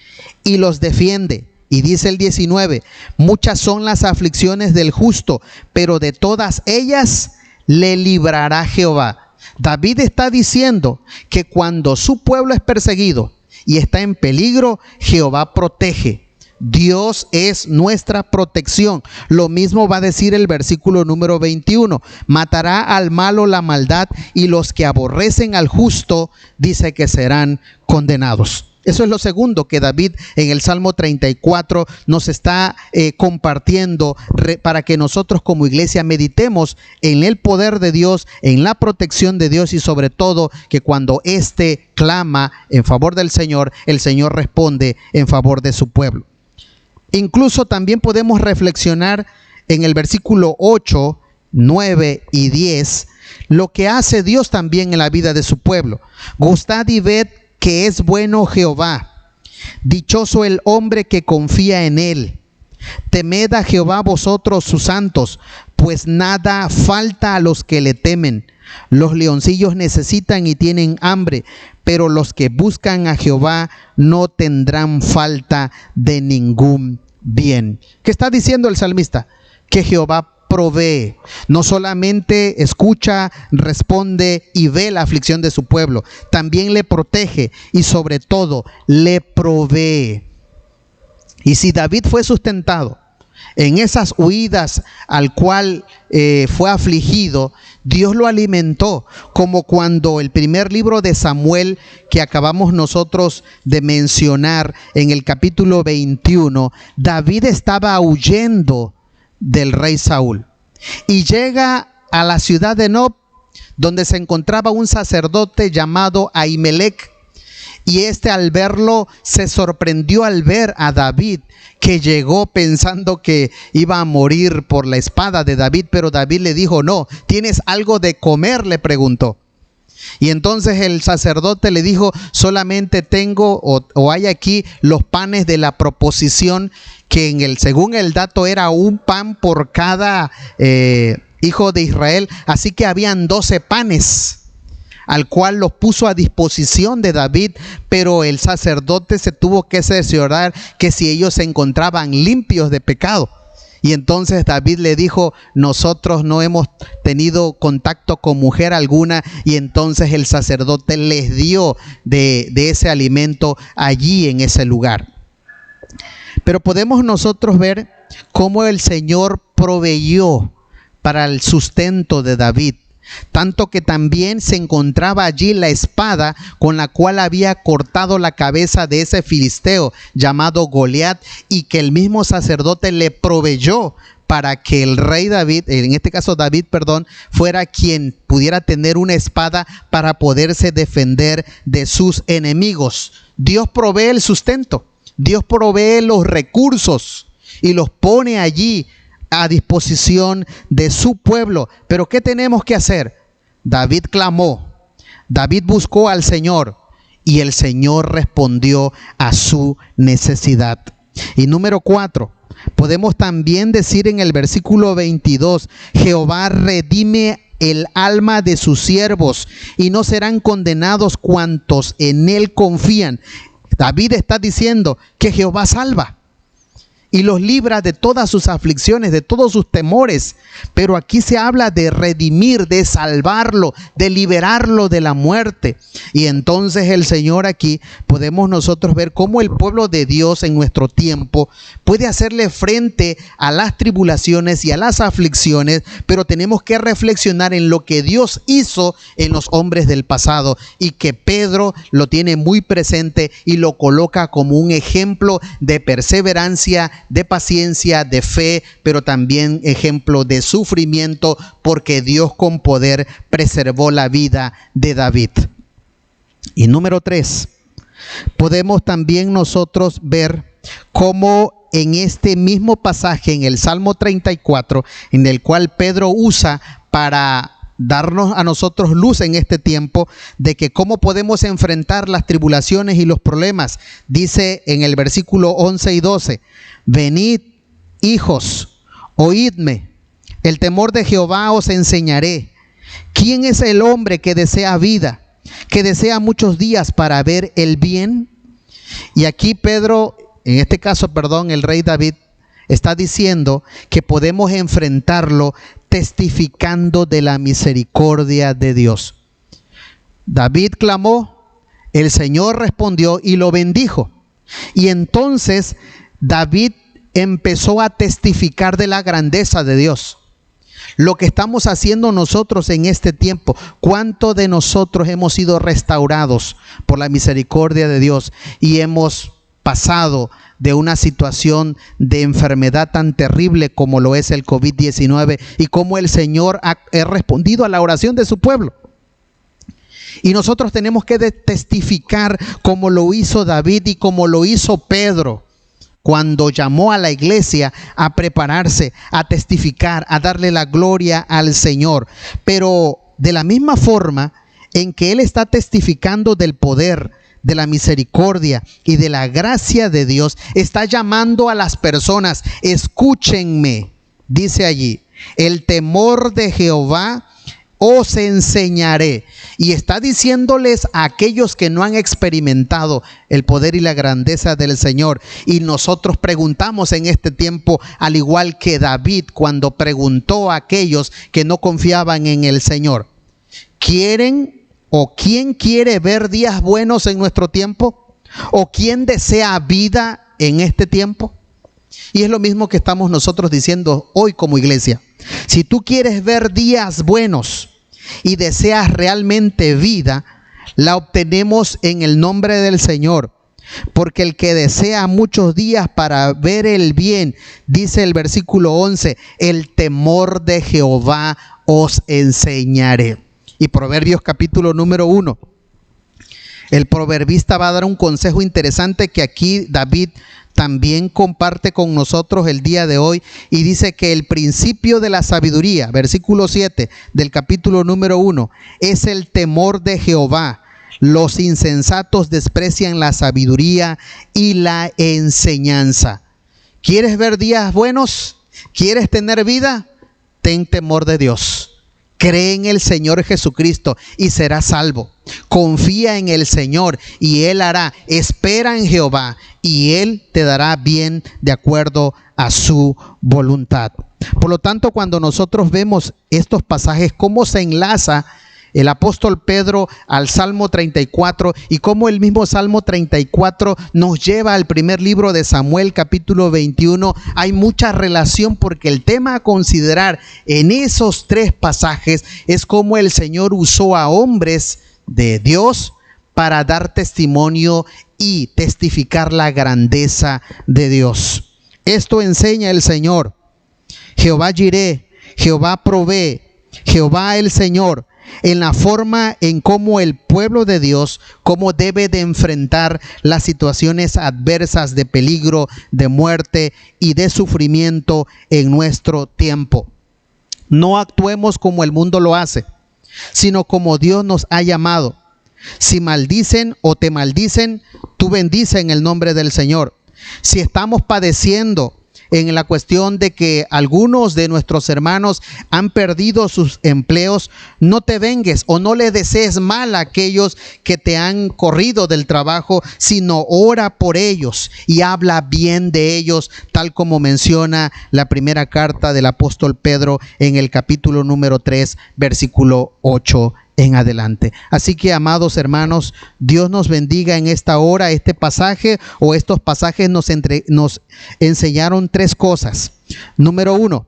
y los defiende. Y dice el 19, muchas son las aflicciones del justo, pero de todas ellas le librará Jehová. David está diciendo que cuando su pueblo es perseguido y está en peligro, Jehová protege. Dios es nuestra protección. Lo mismo va a decir el versículo número 21. Matará al malo la maldad y los que aborrecen al justo, dice que serán condenados. Eso es lo segundo que David en el Salmo 34 nos está compartiendo para que nosotros como iglesia meditemos en el poder de Dios, en la protección de Dios y sobre todo que cuando éste clama en favor del Señor, el Señor responde en favor de su pueblo. Incluso también podemos reflexionar en el versículo 8, 9 y 10, lo que hace Dios también en la vida de su pueblo. Gustad y ved que es bueno Jehová, dichoso el hombre que confía en él. Temed a Jehová vosotros sus santos, pues nada falta a los que le temen. Los leoncillos necesitan y tienen hambre, pero los que buscan a Jehová no tendrán falta de ningún bien. ¿Qué está diciendo el salmista? Que Jehová provee. No solamente escucha, responde y ve la aflicción de su pueblo, también le protege y sobre todo le provee. Y si David fue sustentado en esas huidas al cual fue afligido, Dios lo alimentó, como cuando el primer libro de Samuel que acabamos nosotros de mencionar en el capítulo 21, David estaba huyendo del rey Saúl y llega a la ciudad de Nob, donde se encontraba un sacerdote llamado Ahimelech. Y este al verlo se sorprendió al ver a David, que llegó pensando que iba a morir por la espada de David, pero David le dijo: no, ¿tienes algo de comer?, le preguntó. Y entonces el sacerdote le dijo: solamente tengo o hay aquí los panes de la proposición, que según el dato era un pan por cada hijo de Israel, así que habían 12 panes, al cual los puso a disposición de David, pero el sacerdote se tuvo que cerciorar que si ellos se encontraban limpios de pecado. Y entonces David le dijo, nosotros no hemos tenido contacto con mujer alguna. Y entonces el sacerdote les dio de ese alimento allí en ese lugar. Pero podemos nosotros ver cómo el Señor proveyó para el sustento de David. Tanto que también se encontraba allí la espada con la cual había cortado la cabeza de ese filisteo llamado Goliat, y que el mismo sacerdote le proveyó para que el rey David, en este caso David, fuera quien pudiera tener una espada para poderse defender de sus enemigos. Dios provee el sustento, Dios provee los recursos y los pone allí a disposición de su pueblo. Pero ¿qué tenemos que hacer? David clamó, David buscó al Señor y el Señor respondió a su necesidad. Y número 4, podemos también decir en el versículo 22, Jehová redime el alma de sus siervos y no serán condenados cuantos en él confían. David está diciendo que Jehová salva y los libra de todas sus aflicciones, de todos sus temores. Pero aquí se habla de redimir, de salvarlo, de liberarlo de la muerte. Y entonces el Señor aquí podemos nosotros ver cómo el pueblo de Dios en nuestro tiempo puede hacerle frente a las tribulaciones y a las aflicciones, pero tenemos que reflexionar en lo que Dios hizo en los hombres del pasado, y que Pedro lo tiene muy presente y lo coloca como un ejemplo de perseverancia, de paciencia, de fe, pero también ejemplo de sufrimiento, porque Dios con poder preservó la vida de David. Y número 3, podemos también nosotros ver cómo en este mismo pasaje, en el Salmo 34, en el cual Pedro usa para darnos a nosotros luz en este tiempo de que cómo podemos enfrentar las tribulaciones y los problemas. Dice en el versículo 11 y 12, venid, hijos, oídme, el temor de Jehová os enseñaré. ¿Quién es el hombre que desea vida, que desea muchos días para ver el bien? Y aquí Pedro, en este caso, el rey David, está diciendo que podemos enfrentarlo testificando de la misericordia de Dios. David clamó, el Señor respondió y lo bendijo. Y entonces David empezó a testificar de la grandeza de Dios. Lo que estamos haciendo nosotros en este tiempo, ¿cuántos de nosotros hemos sido restaurados por la misericordia de Dios y hemos pasado de una situación de enfermedad tan terrible como lo es el COVID-19, y cómo el Señor ha respondido a la oración de su pueblo? Y nosotros tenemos que testificar como lo hizo David y como lo hizo Pedro cuando llamó a la iglesia a prepararse, a testificar, a darle la gloria al Señor. Pero de la misma forma en que Él está testificando del poder, de la misericordia y de la gracia de Dios, está llamando a las personas, escúchenme, dice allí, el temor de Jehová os enseñaré. Y está diciéndoles a aquellos que no han experimentado el poder y la grandeza del Señor. Y nosotros preguntamos en este tiempo, al igual que David cuando preguntó a aquellos que no confiaban en el Señor, ¿quieren o quién quiere ver días buenos en nuestro tiempo? ¿O quién desea vida en este tiempo? Y es lo mismo que estamos nosotros diciendo hoy como iglesia. Si tú quieres ver días buenos y deseas realmente vida, la obtenemos en el nombre del Señor. Porque el que desea muchos días para ver el bien, dice el versículo 11, el temor de Jehová os enseñaré. Y Proverbios capítulo número 1. El proverbista va a dar un consejo interesante que aquí David también comparte con nosotros el día de hoy, y dice que el principio de la sabiduría, versículo 7 del capítulo número 1, es el temor de Jehová. Los insensatos desprecian la sabiduría y la enseñanza. ¿Quieres ver días buenos? ¿Quieres tener vida? Ten temor de Dios. Cree en el Señor Jesucristo y serás salvo. Confía en el Señor y Él hará. Espera en Jehová y Él te dará bien de acuerdo a su voluntad. Por lo tanto, cuando nosotros vemos estos pasajes, cómo se enlaza el apóstol Pedro al Salmo 34 y cómo el mismo Salmo 34 nos lleva al primer libro de Samuel, capítulo 21, hay mucha relación, porque el tema a considerar en esos tres pasajes es cómo el Señor usó a hombres de Dios para dar testimonio y testificar la grandeza de Dios. Esto enseña el Señor. Jehová Jireh, Jehová provee, Jehová el Señor, en la forma en cómo el pueblo de Dios, cómo debe de enfrentar las situaciones adversas de peligro, de muerte y de sufrimiento en nuestro tiempo. No actuemos como el mundo lo hace, sino como Dios nos ha llamado. Si maldicen o te maldicen, tú bendice en el nombre del Señor. Si estamos padeciendo en la cuestión de que algunos de nuestros hermanos han perdido sus empleos, no te vengues o no le desees mal a aquellos que te han corrido del trabajo, sino ora por ellos y habla bien de ellos, tal como menciona la primera carta del apóstol Pedro en el capítulo número 3, versículo 8 en adelante. Así que, amados hermanos, Dios nos bendiga en esta hora. Este pasaje o estos pasajes nos enseñaron tres cosas. Número uno,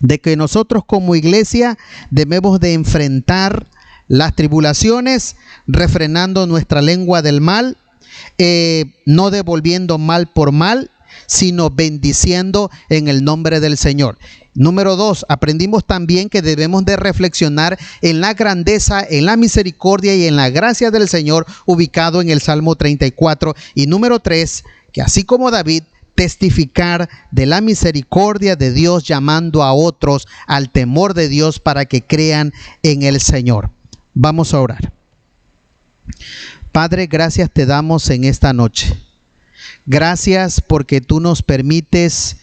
de que nosotros como iglesia debemos de enfrentar las tribulaciones refrenando nuestra lengua del mal, no devolviendo mal por mal, sino bendiciendo en el nombre del Señor. Número 2, aprendimos también que debemos de reflexionar en la grandeza, en la misericordia y en la gracia del Señor, ubicado en el Salmo 34. Y número 3, que así como David, testificar de la misericordia de Dios, llamando a otros al temor de Dios para que crean en el Señor. Vamos a orar. Padre, gracias te damos en esta noche. Gracias porque tú nos permites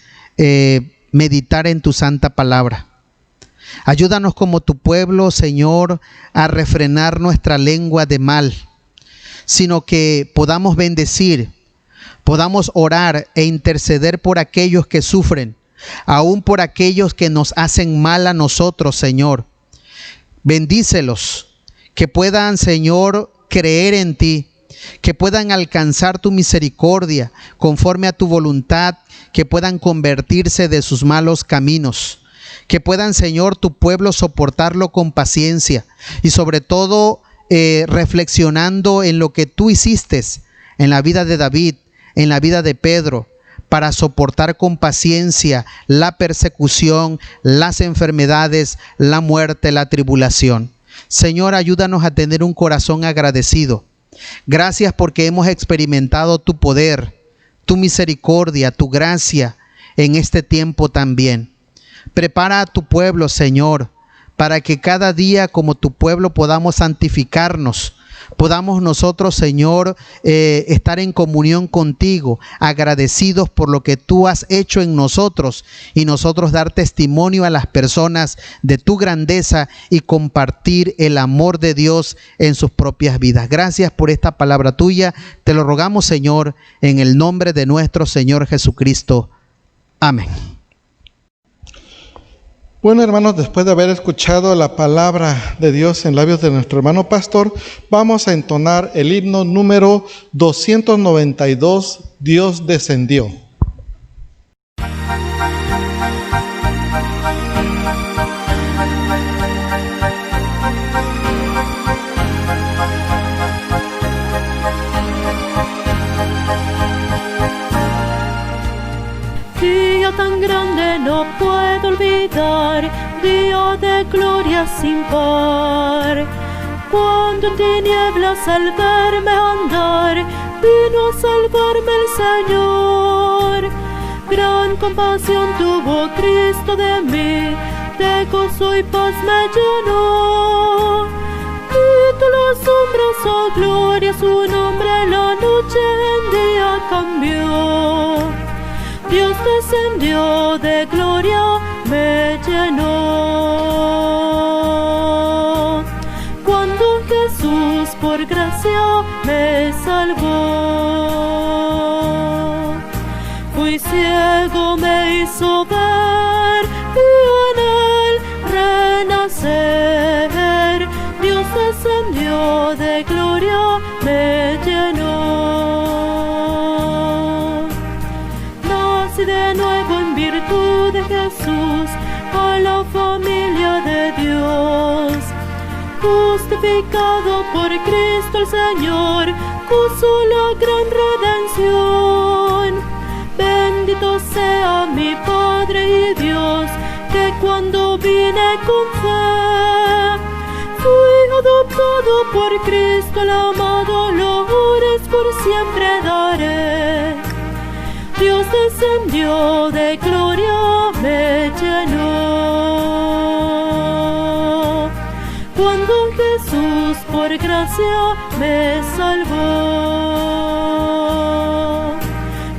meditar en tu santa palabra. Ayúdanos como tu pueblo, Señor, a refrenar nuestra lengua de mal, sino que podamos bendecir, podamos orar e interceder por aquellos que sufren, aún por aquellos que nos hacen mal a nosotros, Señor. Bendícelos, que puedan, Señor, creer en ti, que puedan alcanzar tu misericordia conforme a tu voluntad, que puedan convertirse de sus malos caminos, que puedan, Señor, tu pueblo soportarlo con paciencia y sobre todo reflexionando en lo que tú hiciste en la vida de David, en la vida de Pedro, para soportar con paciencia la persecución, las enfermedades, la muerte, la tribulación. Señor, ayúdanos a tener un corazón agradecido. Gracias porque hemos experimentado tu poder, tu misericordia, tu gracia en este tiempo también. Prepara a tu pueblo, Señor, para que cada día como tu pueblo podamos santificarnos. Podamos nosotros, Señor, estar en comunión contigo, agradecidos por lo que tú has hecho en nosotros y nosotros dar testimonio a las personas de tu grandeza y compartir el amor de Dios en sus propias vidas. Gracias por esta palabra tuya. Te lo rogamos, Señor, en el nombre de nuestro Señor Jesucristo. Amén. Bueno, hermanos, después de haber escuchado la palabra de Dios en labios de nuestro hermano pastor, vamos a entonar el himno número 292, Dios descendió. Día tan grande no puedo olvidar, día de gloria sin par. Cuando en tinieblas al verme andar, vino a salvarme el Señor. Gran compasión tuvo Cristo de mí, de gozo y paz me llenó. Títulos, sombras o gloria, su nombre la noche en día cambió. Dios descendió de gloria, me llenó. por gracia me salvó. Fui ciego, me hizo ver y en él renacer. Dios descendió de gloria, me llenó. Nací de nuevo en virtud de Jesús, a la familia de Dios. Justificado por Cristo el Señor, gozo la gran redención. Bendito sea mi Padre y Dios, que cuando vine con fe, fui adoptado por Cristo el amado, loores por siempre daré. Dios descendió de gloria, me llenó. Cuando Jesús por gracia me salvó.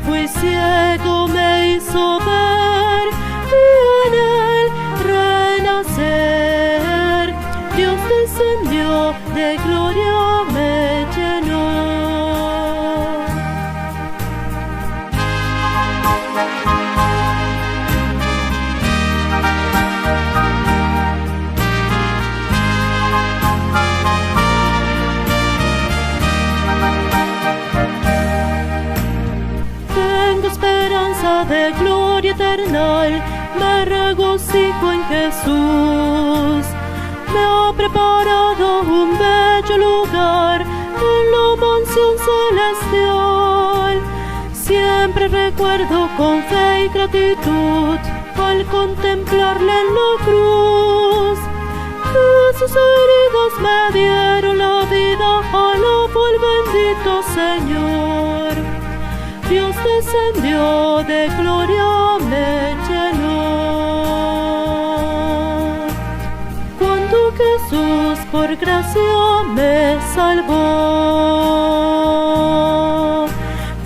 Fui ciego, me hizo ver y en él renacer. Dios descendió de gloria, me llenó. De gloria eterna, me regocijo en Jesús. Me ha preparado un bello lugar en la mansión celestial. Siempre recuerdo con fe y gratitud al contemplarle en la cruz, que sus heridos me dieron la vida. Alabo al bendito Señor. Dios descendió de gloria, me llenó. Cuando Jesús por gracia me salvó.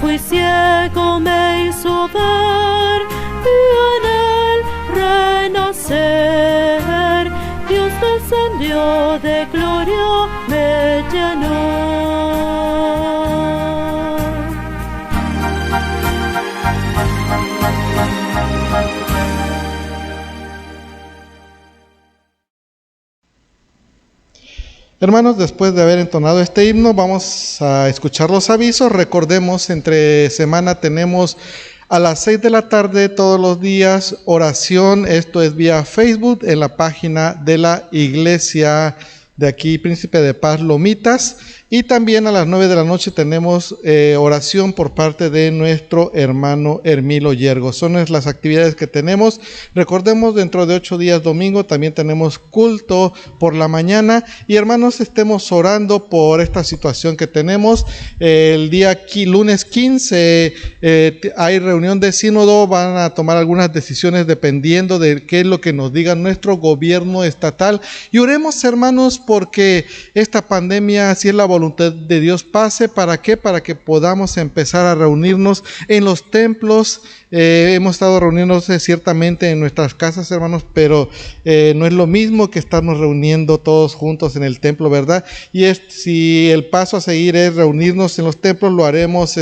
Fui ciego, me hizo ver y en él renacer. Dios descendió de gloria, me llenó. Hermanos, después de haber entonado este himno, vamos a escuchar los avisos. Recordemos, entre semana tenemos a las 6 de la tarde todos los días oración. Esto es vía Facebook en la página de la iglesia de aquí, Príncipe de Paz, Lomitas. Y también a las 9 de la noche tenemos oración por parte de nuestro hermano Hermilo Yergo. Son las actividades que tenemos. Recordemos, dentro de 8 días, domingo, también tenemos culto por la mañana. Y hermanos, estemos orando por esta situación que tenemos. El día aquí, lunes 15, hay reunión de sínodo. Van a tomar algunas decisiones dependiendo de qué es lo que nos diga nuestro gobierno estatal. Y oremos, hermanos, porque esta pandemia, si es la voluntad de Dios, pase. ¿Para qué? Para que podamos empezar a reunirnos en los templos. Hemos estado reuniéndonos ciertamente en nuestras casas, hermanos, pero no es lo mismo que estarnos reuniendo todos juntos en el templo, ¿verdad? Y si el paso a seguir es reunirnos en los templos, lo haremos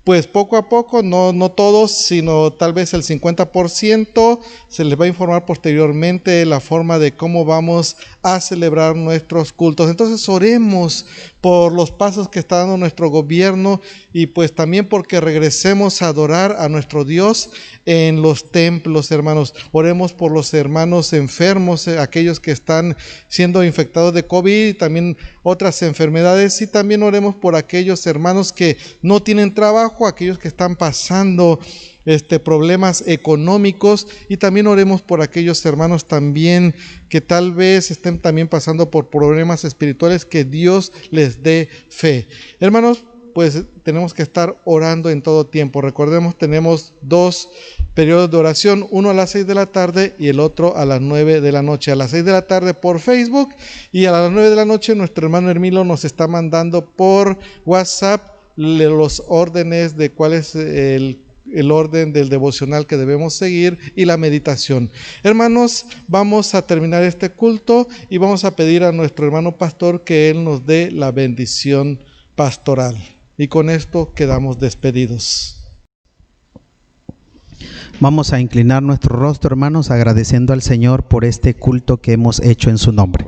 pues poco a poco, no todos, sino tal vez el 50%. Se les va a informar posteriormente la forma de cómo vamos a celebrar nuestros cultos. Entonces oremos por los pasos que está dando nuestro gobierno y pues también porque regresemos a adorar a nuestro Dios en los templos, hermanos. Oremos por los hermanos enfermos, aquellos que están siendo infectados de COVID y también otras enfermedades, y también oremos por aquellos hermanos que no tienen trabajo, aquellos que están pasando problemas económicos, y también oremos por aquellos hermanos también que tal vez estén también pasando por problemas espirituales, que Dios les dé fe. Hermanos, pues tenemos que estar orando en todo tiempo. Recordemos, tenemos 2 periodos de oración, uno a las 6 de la tarde y el otro a las 9 de la noche. A las 6 de la tarde por Facebook, y a las 9 de la noche nuestro hermano Hermilo nos está mandando por WhatsApp los órdenes de cuál es el orden del devocional que debemos seguir y la meditación. Hermanos, vamos a terminar este culto y vamos a pedir a nuestro hermano pastor que él nos dé la bendición pastoral. Y con esto quedamos despedidos. Vamos a inclinar nuestro rostro, hermanos, agradeciendo al Señor por este culto que hemos hecho en su nombre.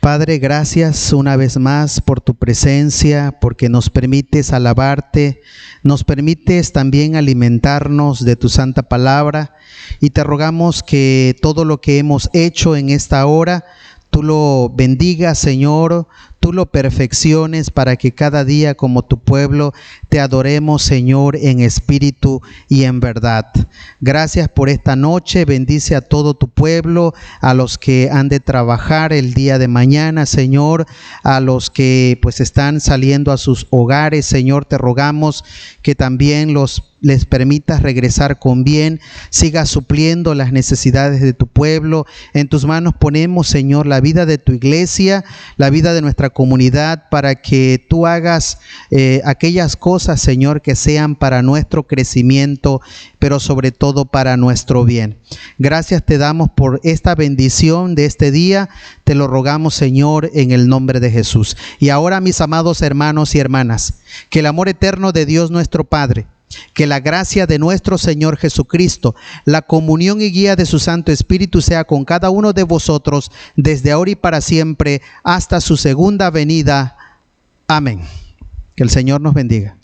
Padre, gracias una vez más por tu presencia, porque nos permites alabarte, nos permites también alimentarnos de tu santa palabra, y te rogamos que todo lo que hemos hecho en esta hora, tú lo bendigas, Señor, tú lo perfecciones para que cada día como tu pueblo te adoremos, Señor, en espíritu y en verdad. Gracias por esta noche, bendice a todo tu pueblo, a los que han de trabajar el día de mañana, Señor, a los que pues están saliendo a sus hogares, Señor, te rogamos que también les permitas regresar con bien, sigas supliendo las necesidades de tu pueblo. En tus manos ponemos, Señor, la vida de tu iglesia, la vida de nuestra comunidad, para que tú hagas aquellas cosas, Señor, que sean para nuestro crecimiento, pero sobre todo para nuestro bien. Gracias te damos por esta bendición de este día, te lo rogamos, Señor, en el nombre de Jesús. Y ahora, mis amados hermanos y hermanas, que el amor eterno de Dios nuestro Padre, que la gracia de nuestro Señor Jesucristo, la comunión y guía de su Santo Espíritu sea con cada uno de vosotros desde ahora y para siempre hasta su segunda venida. Amén. Que el Señor nos bendiga.